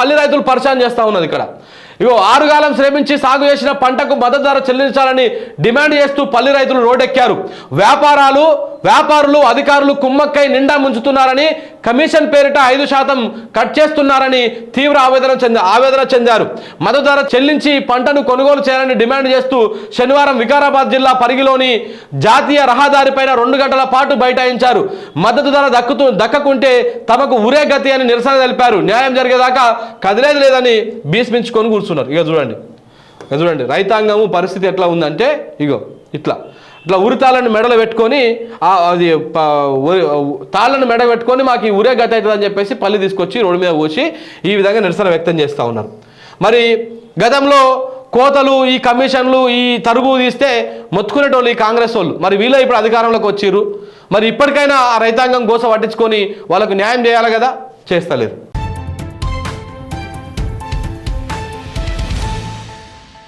పల్లి రైతులు పరిశాన్ చేస్తూ ఉన్నది ఇక్కడ. ఇగో 6 కాలం శ్రమించి సాగు చేసిన పంటకు మద్దతు ధర చెల్లించాలని డిమాండ్ చేస్తూ పల్లి రైతులు రోడ్డెక్కారు. వ్యాపారులు అధికారులు కుమ్మక్కై నిండా ముంచుతున్నారని, కమిషన్ పేరిట 5% కట్ చేస్తున్నారని తీవ్ర ఆవేదన చెందారు. మద్దతు ధర చెల్లించి పంటను కొనుగోలు చేయాలని డిమాండ్ చేస్తూ శనివారం వికారాబాద్ జిల్లా పరిగిలోని జాతీయ రహదారిపైన 2 గంటల పాటు బైఠాయించారు. మద్దతు ధర దక్కకుంటే తమకు ఊరే గతి అని నిరసన తెలిపారు. న్యాయం జరిగేదాకా కదిలేదు లేదని భీష్మించుకొని కూర్చున్నారు. ఇక చూడండి రైతాంగము పరిస్థితి ఎట్లా ఉందంటే ఇట్లా ఉరితాళ్ళను మెడలు పెట్టుకొని అది తాళ్ళను మెడ పెట్టుకొని మాకు ఈ ఊరే గతి అవుతుంది అని చెప్పేసి పల్లి తీసుకొచ్చి రోడ్డు మీద పోసి ఈ విధంగా నిరసన వ్యక్తం చేస్తూ ఉన్నారు. మరి గతంలో కోతలు, ఈ కమిషన్లు, ఈ తరుగు తీస్తే మొత్తుకునేటోళ్ళు ఈ కాంగ్రెస్ వాళ్ళు. మరి వీళ్ళు ఇప్పుడు అధికారంలోకి వచ్చిర్రు. మరి ఇప్పటికైనా ఆ రైతాంగం గోస పట్టించుకొని వాళ్ళకు న్యాయం చేయాలి కదా, చేస్తలేరు.